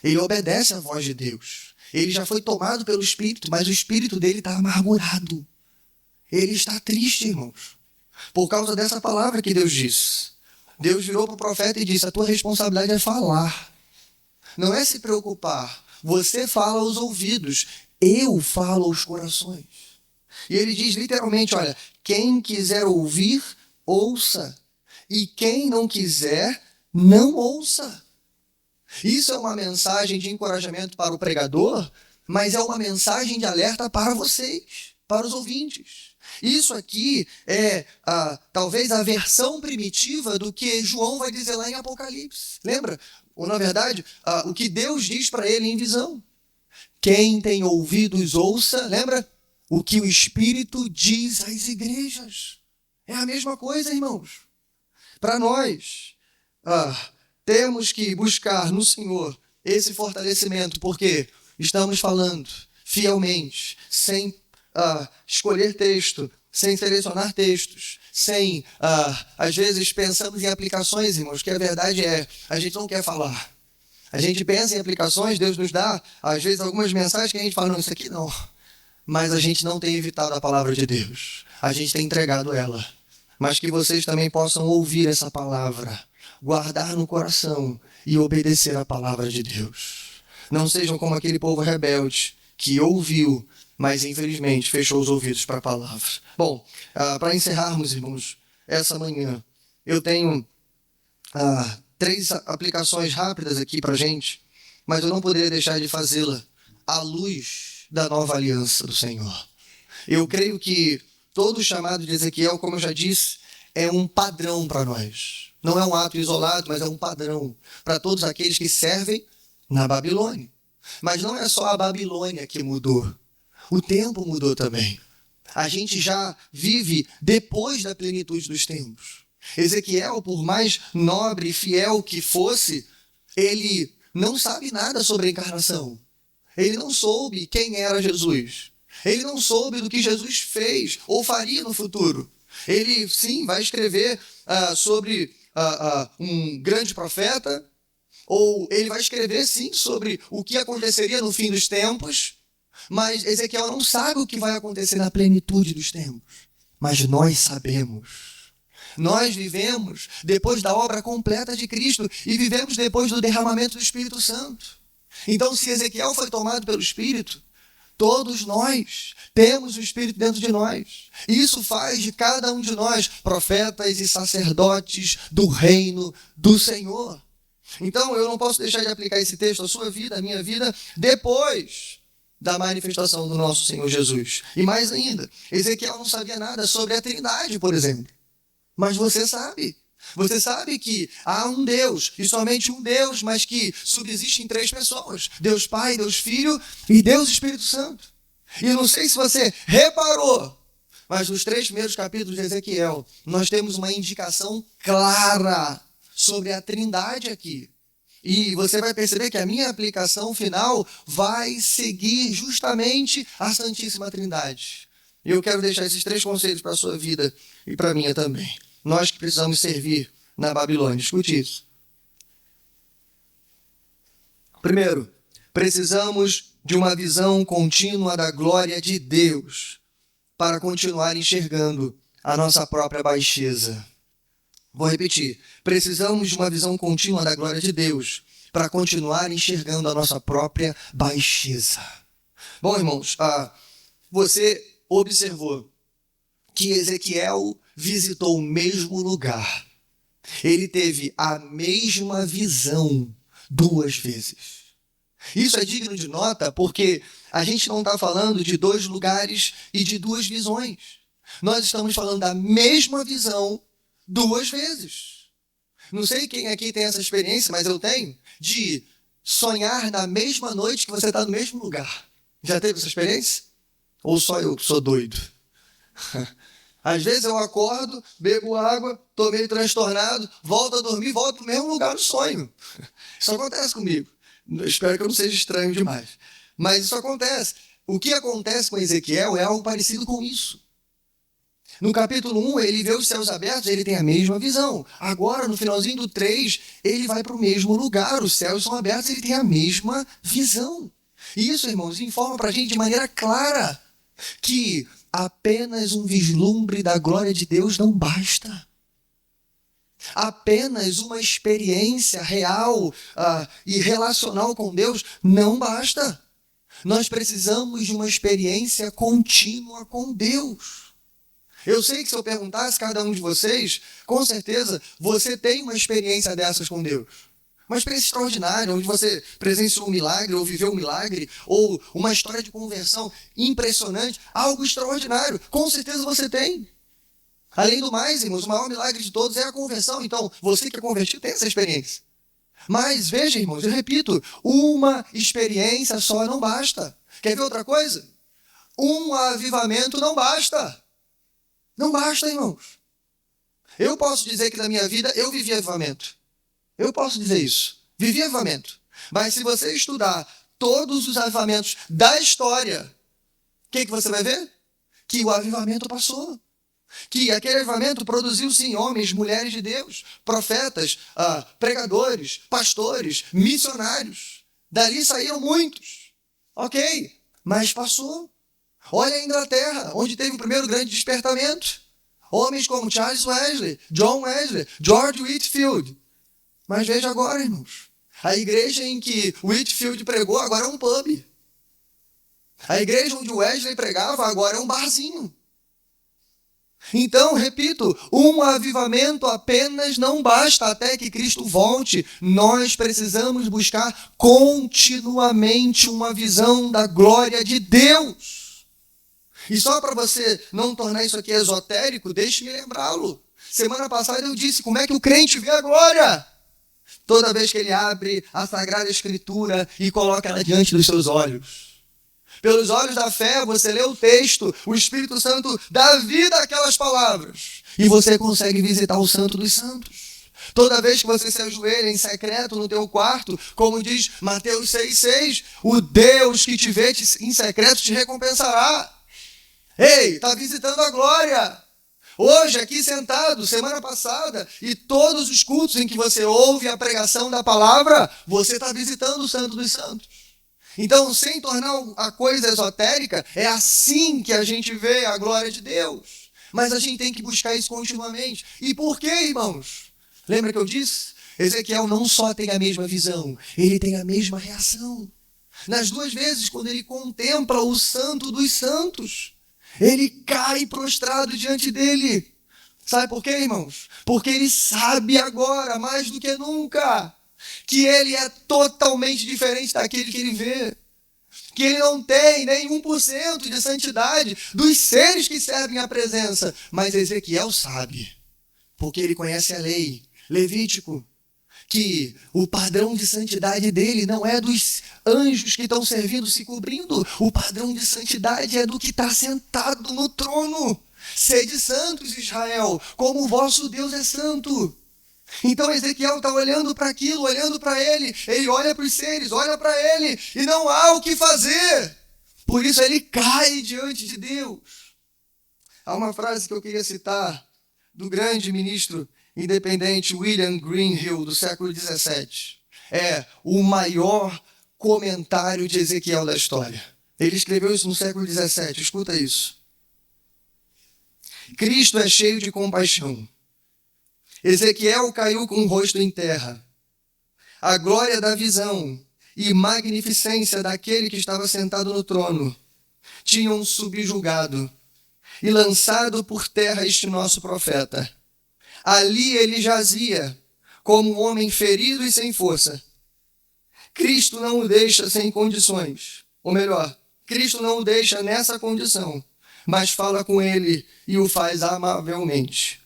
Ele obedece à voz de Deus. Ele já foi tomado pelo espírito, mas o espírito dele está amargurado. Ele está triste, irmãos, por causa dessa palavra que Deus disse. Deus virou para o profeta e disse: a tua responsabilidade é falar. Não é se preocupar. Você fala aos ouvidos, eu falo aos corações. E ele diz literalmente, olha, quem quiser ouvir, ouça. E quem não quiser, não ouça. Isso é uma mensagem de encorajamento para o pregador, mas é uma mensagem de alerta para vocês, para os ouvintes. Isso aqui é talvez a versão primitiva do que João vai dizer lá em Apocalipse. Lembra? Ou, na verdade, o que Deus diz para ele em visão. Quem tem ouvidos, ouça. Lembra? O que o Espírito diz às igrejas. É a mesma coisa, irmãos. Para nós, temos que buscar no Senhor esse fortalecimento, porque estamos falando fielmente, sem escolher texto, sem selecionar textos, sem, às vezes, pensamos em aplicações, irmãos, que a verdade é, a gente não quer falar. A gente pensa em aplicações, Deus nos dá, às vezes, algumas mensagens que a gente fala, não, isso aqui não. Mas a gente não tem evitado a palavra de Deus. A gente tem entregado ela. Mas que vocês também possam ouvir essa palavra, guardar no coração e obedecer a palavra de Deus. Não sejam como aquele povo rebelde que ouviu, mas infelizmente fechou os ouvidos para a palavra. Bom, para encerrarmos, irmãos, essa manhã, eu tenho 3 aplicações rápidas aqui para a gente, mas eu não poderia deixar de fazê-la à luz da nova aliança do Senhor. Eu creio que todo o chamado de Ezequiel, como eu já disse, é um padrão para nós. Não é um ato isolado, mas é um padrão para todos aqueles que servem na Babilônia. Mas não é só a Babilônia que mudou. O tempo mudou também. A gente já vive depois da plenitude dos tempos. Ezequiel, por mais nobre e fiel que fosse, ele não sabe nada sobre a encarnação. Ele não soube quem era Jesus. Ele não soube do que Jesus fez ou faria no futuro. Ele, sim, vai escrever sobre um grande profeta, ou ele vai escrever, sim, sobre o que aconteceria no fim dos tempos, mas Ezequiel não sabe o que vai acontecer na plenitude dos tempos. Mas nós sabemos. Nós vivemos depois da obra completa de Cristo e vivemos depois do derramamento do Espírito Santo. Então, se Ezequiel foi tomado pelo Espírito, todos nós temos o Espírito dentro de nós. Isso faz de cada um de nós profetas e sacerdotes do reino do Senhor. Então, eu não posso deixar de aplicar esse texto à sua vida, à minha vida, depois da manifestação do nosso Senhor Jesus. E mais ainda, Ezequiel não sabia nada sobre a Trindade, por exemplo. Mas você sabe. Você sabe que há um Deus, e somente um Deus, mas que subsiste em 3 pessoas. Deus Pai, Deus Filho e Deus Espírito Santo. E não sei se você reparou, mas nos 3 primeiros capítulos de Ezequiel, nós temos uma indicação clara sobre a Trindade aqui. E você vai perceber que a minha aplicação final vai seguir justamente a Santíssima Trindade. E eu quero deixar esses 3 conselhos para a sua vida e para a minha também. Nós que precisamos servir na Babilônia. Escute isso. Primeiro, precisamos de uma visão contínua da glória de Deus para continuar enxergando a nossa própria baixeza. Vou repetir. Precisamos de uma visão contínua da glória de Deus para continuar enxergando a nossa própria baixeza. Bom, irmãos, você observou que Ezequiel visitou o mesmo lugar. Ele teve a mesma visão 2 vezes. Isso é digno de nota porque a gente não está falando de 2 lugares e de 2 visões. Nós estamos falando da mesma visão duas vezes. Não sei quem aqui tem essa experiência, mas eu tenho, de sonhar na mesma noite que você está no mesmo lugar. Já teve essa experiência? Ou só eu que sou doido? Às vezes eu acordo, bebo água, estou meio transtornado, volto a dormir, volto para o mesmo lugar no sonho. Isso acontece comigo. Eu espero que eu não seja estranho demais. Mas isso acontece. O que acontece com Ezequiel é algo parecido com isso. No capítulo 1, ele vê os céus abertos, ele tem a mesma visão. Agora, no finalzinho do 3, ele vai para o mesmo lugar, os céus são abertos, ele tem a mesma visão. E isso, irmãos, informa para a gente de maneira clara que apenas um vislumbre da glória de Deus não basta. Apenas uma experiência real e relacional com Deus não basta. Nós precisamos de uma experiência contínua com Deus. Eu sei que se eu perguntasse a cada um de vocês, com certeza você tem uma experiência dessas com Deus. Uma experiência extraordinária, onde você presenciou um milagre, ou viveu um milagre, ou uma história de conversão impressionante, algo extraordinário. Com certeza você tem. Além do mais, irmãos, o maior milagre de todos é a conversão. Então, você que é convertido tem essa experiência. Mas, veja, irmãos, eu repito, uma experiência só não basta. Quer ver outra coisa? Um avivamento não basta. Não basta, irmãos. Eu posso dizer que na minha vida eu vivi avivamento. Eu posso dizer isso. Vivi avivamento. Mas se você estudar todos os avivamentos da história, o que você vai ver? Que o avivamento passou. Que aquele avivamento produziu, sim, homens, mulheres de Deus, profetas, pregadores, pastores, missionários. Dali saíram muitos. Ok, mas passou. Olha a Inglaterra, onde teve o primeiro grande despertamento. Homens como Charles Wesley, John Wesley, George Whitefield. Mas veja agora, irmãos. A igreja em que Whitefield pregou agora é um pub. A igreja onde Wesley pregava agora é um barzinho. Então, repito, um avivamento apenas não basta até que Cristo volte. Nós precisamos buscar continuamente uma visão da glória de Deus. E só para você não tornar isso aqui esotérico, deixe-me lembrá-lo. Semana passada eu disse como é que o crente vê a glória. Toda vez que ele abre a Sagrada Escritura e coloca ela diante dos seus olhos. Pelos olhos da fé, você lê o texto, o Espírito Santo dá vida àquelas palavras. E você consegue visitar o Santo dos Santos. Toda vez que você se ajoelha em secreto no teu quarto, como diz Mateus 6,6, o Deus que te vê em secreto te recompensará. Ei, está visitando a glória. Hoje, aqui sentado, semana passada, e todos os cultos em que você ouve a pregação da palavra, você está visitando o Santo dos Santos. Então, sem tornar a coisa esotérica, é assim que a gente vê a glória de Deus. Mas a gente tem que buscar isso continuamente. E por quê, irmãos? Lembra que eu disse? Ezequiel não só tem a mesma visão, ele tem a mesma reação. Nas duas vezes, quando ele contempla o Santo dos Santos, ele cai prostrado diante dele. Sabe por quê, irmãos? Porque ele sabe agora, mais do que nunca, que ele é totalmente diferente daquele que ele vê. Que ele não tem nem 1% de santidade dos seres que servem à presença. Mas Ezequiel sabe, porque ele conhece a lei. Levítico, que o padrão de santidade dele não é dos anjos que estão servindo, se cobrindo. O padrão de santidade é do que está sentado no trono. Sede santos, Israel, como o vosso Deus é santo. Então Ezequiel está olhando para aquilo, olhando para ele olha para os seres, olha para ele, e não há o que fazer. Por isso ele cai diante de Deus. Há uma frase que eu queria citar do grande ministro independente William Greenhill, do século XVII. É o maior comentário de Ezequiel da história. Ele escreveu isso no século XVII, escuta isso. Cristo é cheio de compaixão. Ezequiel caiu com o rosto em terra. A glória da visão e magnificência daquele que estava sentado no trono tinham subjugado e lançado por terra este nosso profeta. Ali ele jazia, como um homem ferido e sem força. Cristo não o deixa sem condições. Ou melhor, Cristo não o deixa nessa condição, mas fala com ele e o faz amavelmente.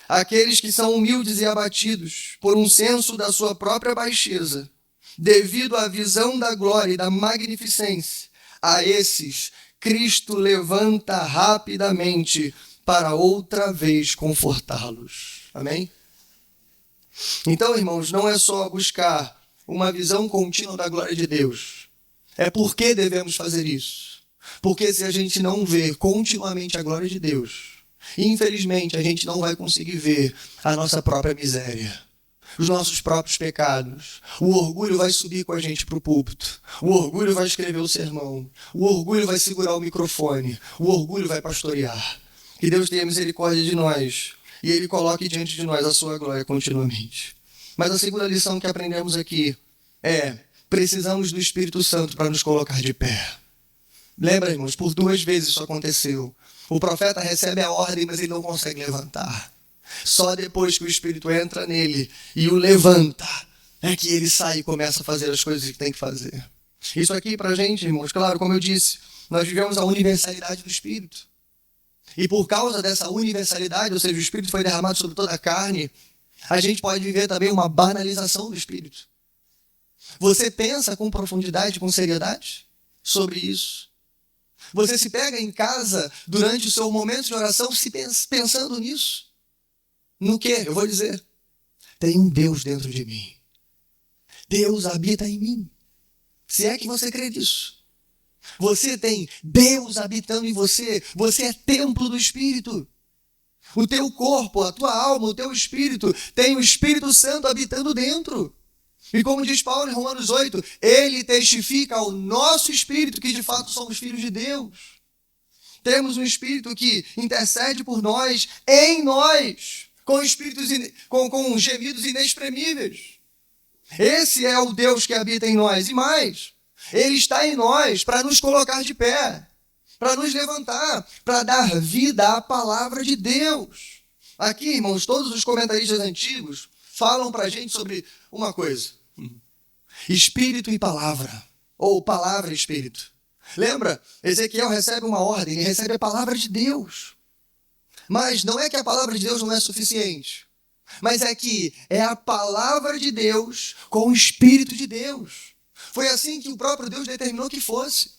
Aqueles que são humildes e abatidos por um senso da sua própria baixeza, devido à visão da glória e da magnificência, a esses Cristo levanta rapidamente para outra vez confortá-los. Amém? Então, irmãos, não é só buscar uma visão contínua da glória de Deus. É por que devemos fazer isso. Porque se a gente não vê continuamente a glória de Deus, infelizmente a gente não vai conseguir ver a nossa própria miséria, os nossos próprios pecados. O orgulho vai subir com a gente para o púlpito. O orgulho vai escrever o sermão. O orgulho vai segurar o microfone. O orgulho vai pastorear. Que Deus tenha misericórdia de nós e Ele coloque diante de nós a sua glória continuamente. Mas a segunda lição que aprendemos aqui é: precisamos do Espírito Santo para nos colocar de pé. Lembra, irmãos, por 2 vezes isso aconteceu. O profeta recebe a ordem, mas ele não consegue levantar. Só depois que o Espírito entra nele e o levanta, é que ele sai e começa a fazer as coisas que tem que fazer. Isso aqui pra gente, irmãos, claro, como eu disse, nós vivemos a universalidade do Espírito. E por causa dessa universalidade, ou seja, o Espírito foi derramado sobre toda a carne, a gente pode viver também uma banalização do Espírito. Você pensa com profundidade, com seriedade sobre isso? Você se pega em casa durante o seu momento de oração pensando nisso? No quê? Eu vou dizer: tem um Deus dentro de mim. Deus habita em mim. Se é que você crê nisso. Você tem Deus habitando em você. Você é templo do Espírito. O teu corpo, a tua alma, o teu espírito tem o Espírito Santo habitando dentro. E como diz Paulo em Romanos 8, ele testifica ao nosso espírito que de fato somos filhos de Deus. Temos um espírito que intercede por nós, em nós, com gemidos inexprimíveis. Esse é o Deus que habita em nós. E mais, ele está em nós para nos colocar de pé, para nos levantar, para dar vida à palavra de Deus. Aqui, irmãos, todos os comentaristas antigos falam para a gente sobre uma coisa: Espírito e palavra, ou palavra e Espírito. Lembra? Ezequiel recebe uma ordem, ele recebe a palavra de Deus. Mas não é que a palavra de Deus não é suficiente, mas é que é a palavra de Deus com o Espírito de Deus. Foi assim que o próprio Deus determinou que fosse.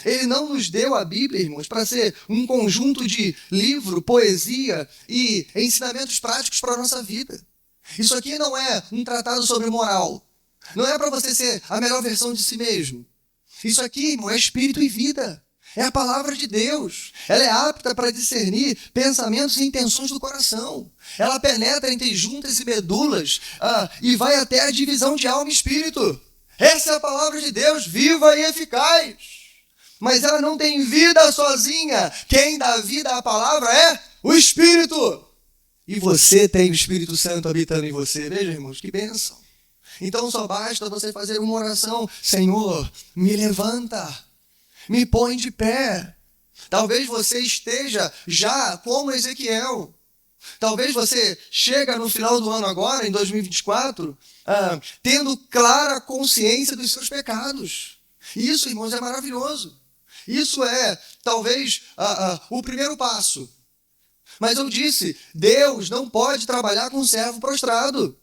Ele não nos deu a Bíblia, irmãos, para ser um conjunto de livro, poesia e ensinamentos práticos para a nossa vida. Isso aqui não é um tratado sobre moral. Não é para você ser a melhor versão de si mesmo. Isso aqui, irmão, é espírito e vida. É a palavra de Deus. Ela é apta para discernir pensamentos e intenções do coração. Ela penetra entre juntas e medulas e vai até a divisão de alma e espírito. Essa é a palavra de Deus, viva e eficaz. Mas ela não tem vida sozinha. Quem dá vida à palavra é o Espírito. E você tem o Espírito Santo habitando em você. Veja, irmãos, que bênção. Então só basta você fazer uma oração: Senhor, me levanta, me põe de pé. Talvez você esteja já como Ezequiel. Talvez você chega no final do ano agora, em 2024, tendo clara consciência dos seus pecados. Isso, irmãos, é maravilhoso. Isso é, talvez, o primeiro passo. Mas eu disse, Deus não pode trabalhar com um servo prostrado,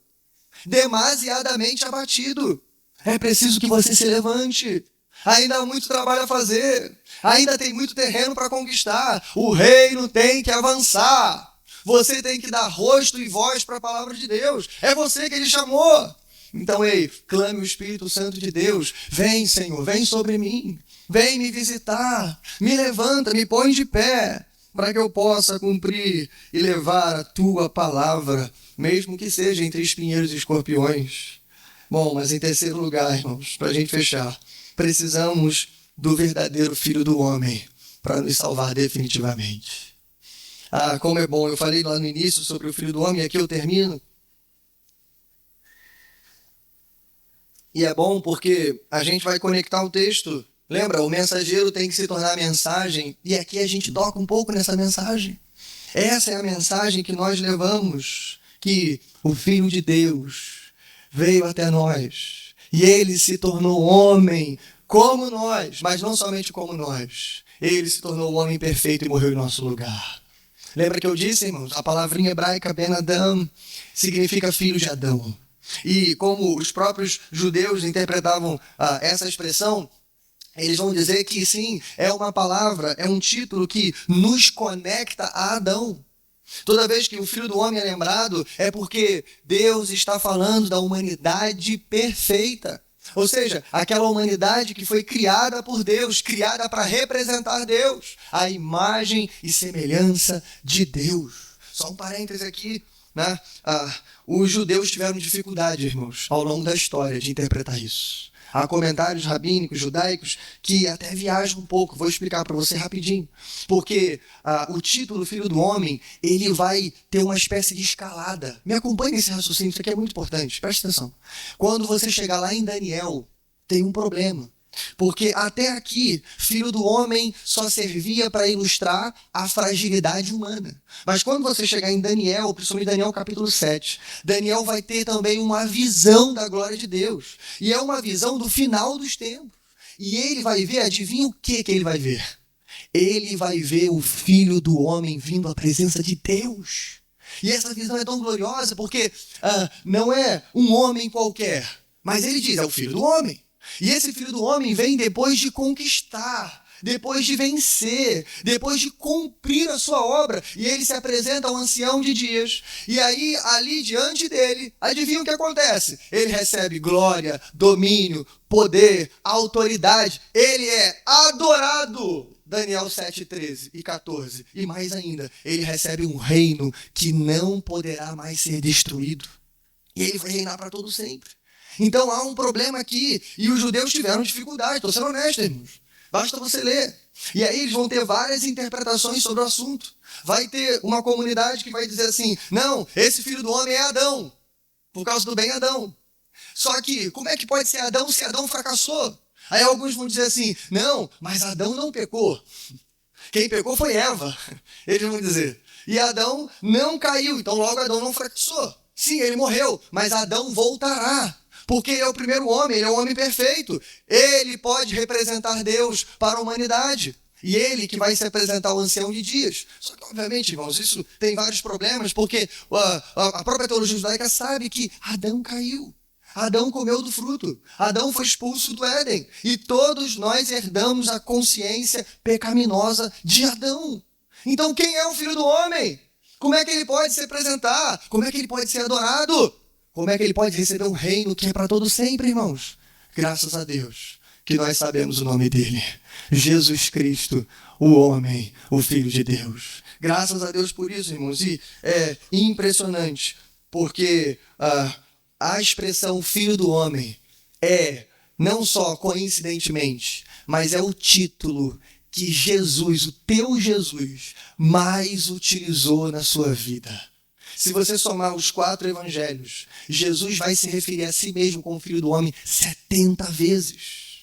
demasiadamente abatido. É preciso que você se levante. Ainda há muito trabalho a fazer. Ainda tem muito terreno para conquistar. O reino tem que avançar. Você tem que dar rosto e voz para a palavra de Deus. É você que Ele chamou. Então, clame o Espírito Santo de Deus. Vem, Senhor, vem sobre mim. Vem me visitar. Me levanta, me põe de pé, para que eu possa cumprir e levar a tua palavra, mesmo que seja entre espinheiros e escorpiões. Bom, mas em terceiro lugar, irmãos, para a gente fechar, precisamos do verdadeiro Filho do Homem para nos salvar definitivamente. Como é bom, eu falei lá no início sobre o Filho do Homem, e aqui eu termino. E é bom porque a gente vai conectar o texto. Lembra, o mensageiro tem que se tornar mensagem, e aqui a gente toca um pouco nessa mensagem. Essa é a mensagem que nós levamos, que o Filho de Deus veio até nós, e Ele se tornou homem como nós, mas não somente como nós. Ele se tornou o homem perfeito e morreu em nosso lugar. Lembra que eu disse, irmãos? A palavrinha hebraica Ben Adam significa filho de Adão. E como os próprios judeus interpretavam essa expressão, eles vão dizer que sim, é uma palavra, é um título que nos conecta a Adão. Toda vez que o Filho do Homem é lembrado, é porque Deus está falando da humanidade perfeita. Ou seja, aquela humanidade que foi criada por Deus, criada para representar Deus, a imagem e semelhança de Deus. Só um parêntese aqui, né? Os judeus tiveram dificuldade, irmãos, ao longo da história de interpretar isso. Há comentários rabínicos, judaicos, que até viajam um pouco. Vou explicar para você rapidinho. Porque o título Filho do Homem, ele vai ter uma espécie de escalada. Me acompanhe nesse raciocínio, isso aqui é muito importante. Preste atenção. Quando você chegar lá em Daniel, tem um problema. Porque até aqui, Filho do Homem só servia para ilustrar a fragilidade humana. Mas quando você chegar em Daniel, principalmente Daniel capítulo 7, Daniel vai ter também uma visão da glória de Deus. E é uma visão do final dos tempos. E ele vai ver, adivinha o que ele vai ver? Ele vai ver o Filho do Homem vindo à presença de Deus. E essa visão é tão gloriosa porque não é um homem qualquer. Mas ele diz, é o Filho do Homem. E esse Filho do Homem vem depois de conquistar, depois de vencer, depois de cumprir a sua obra. E ele se apresenta ao ancião de dias. E aí, ali diante dele, adivinha o que acontece? Ele recebe glória, domínio, poder, autoridade. Ele é adorado. Daniel 7, 13 e 14. E mais ainda, ele recebe um reino que não poderá mais ser destruído. E ele vai reinar para todo sempre. Então há um problema aqui, e os judeus tiveram dificuldade, estou sendo honesto, irmãos. Basta você ler. E aí eles vão ter várias interpretações sobre o assunto. Vai ter uma comunidade que vai dizer assim, não, esse Filho do Homem é Adão, por causa do bem Adão. Só que, como é que pode ser Adão se Adão fracassou? Aí alguns vão dizer assim, não, mas Adão não pecou. Quem pecou foi Eva, eles vão dizer. E Adão não caiu, então logo Adão não fracassou. Sim, ele morreu, mas Adão voltará. Porque ele é o primeiro homem, ele é o homem perfeito. Ele pode representar Deus para a humanidade. E ele que vai se apresentar ao ancião de dias. Só que, obviamente, irmãos, isso tem vários problemas, porque a própria teologia judaica sabe que Adão caiu. Adão comeu do fruto. Adão foi expulso do Éden. E todos nós herdamos a consciência pecaminosa de Adão. Então, quem é o Filho do Homem? Como é que ele pode se apresentar? Como é que ele pode ser adorado? Como é que ele pode receber um reino que é para todo sempre, irmãos? Graças a Deus que nós sabemos o nome dele. Jesus Cristo, o homem, o Filho de Deus. Graças a Deus por isso, irmãos. E é impressionante, porque a expressão Filho do Homem é, não só coincidentemente, mas é o título que Jesus, o teu Jesus, mais utilizou na sua vida. Se você somar os 4 evangelhos, Jesus vai se referir a si mesmo como Filho do Homem 70 vezes.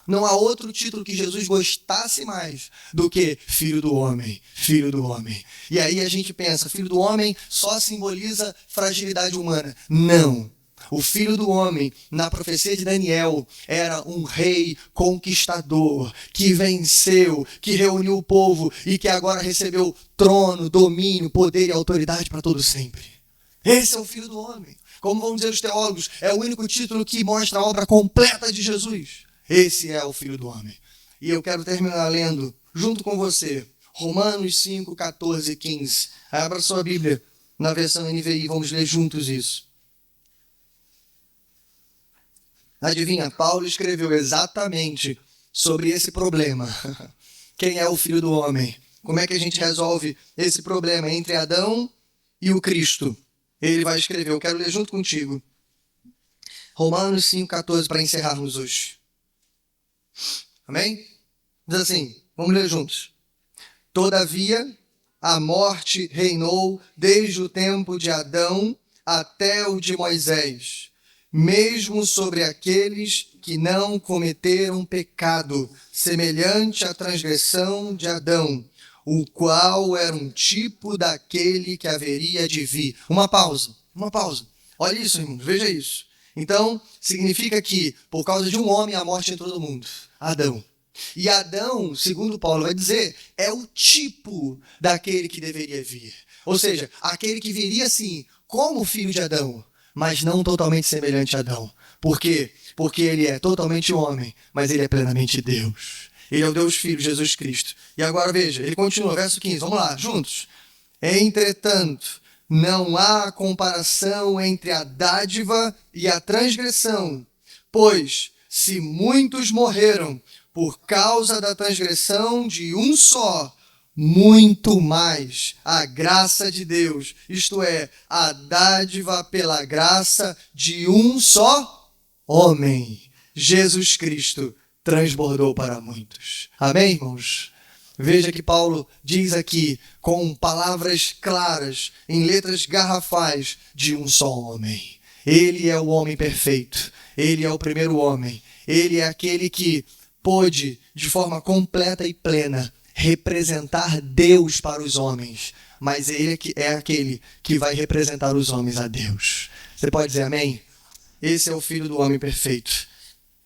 Não há outro título que Jesus gostasse mais do que Filho do Homem, Filho do Homem. E aí a gente pensa, Filho do Homem só simboliza fragilidade humana. Não. O Filho do Homem, na profecia de Daniel, era um rei conquistador, que venceu, que reuniu o povo e que agora recebeu trono, domínio, poder e autoridade para todo sempre. Esse é o Filho do Homem. Como vão dizer os teólogos, é o único título que mostra a obra completa de Jesus. Esse é o Filho do Homem. E eu quero terminar lendo, junto com você, Romanos 5, 14 e 15. Abra sua Bíblia na versão NVI, vamos ler juntos isso. Adivinha, Paulo escreveu exatamente sobre esse problema. Quem é o Filho do Homem? Como é que a gente resolve esse problema entre Adão e o Cristo? Ele vai escrever, eu quero ler junto contigo. Romanos 5,14 para encerrarmos hoje. Amém? Diz assim, vamos ler juntos. Todavia, a morte reinou desde o tempo de Adão até o de Moisés, mesmo sobre aqueles que não cometeram pecado, semelhante à transgressão de Adão, o qual era um tipo daquele que haveria de vir. Uma pausa. Olha isso, irmãos, veja isso. Então, significa que, por causa de um homem, a morte entrou no mundo, Adão. E Adão, segundo Paulo vai dizer, é o tipo daquele que deveria vir. Ou seja, aquele que viria sim como filho de Adão, mas não totalmente semelhante a Adão. Por quê? Porque ele é totalmente homem, mas ele é plenamente Deus. Ele é o Deus Filho, Jesus Cristo. E agora veja, ele continua, verso 15, vamos lá, juntos. Entretanto, não há comparação entre a dádiva e a transgressão, pois se muitos morreram por causa da transgressão de um só, muito mais a graça de Deus, isto é, a dádiva pela graça de um só homem, Jesus Cristo, transbordou para muitos. Amém, irmãos? Veja que Paulo diz aqui, com palavras claras, em letras garrafais, de um só homem. Ele é o homem perfeito. Ele é o primeiro homem. Ele é aquele que pôde, de forma completa e plena, representar Deus para os homens. Mas ele é aquele que vai representar os homens a Deus. Você pode dizer amém? Esse é o Filho do homem perfeito.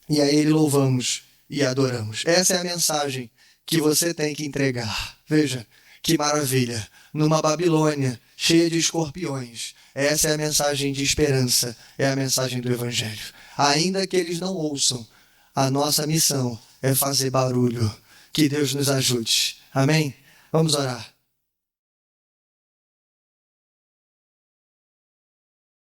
E a ele louvamos e adoramos. Essa é a mensagem que você tem que entregar. Veja, que maravilha. Numa Babilônia cheia de escorpiões. Essa é a mensagem de esperança. É a mensagem do Evangelho. Ainda que eles não ouçam, a nossa missão é fazer barulho. Que Deus nos ajude. Amém? Vamos orar.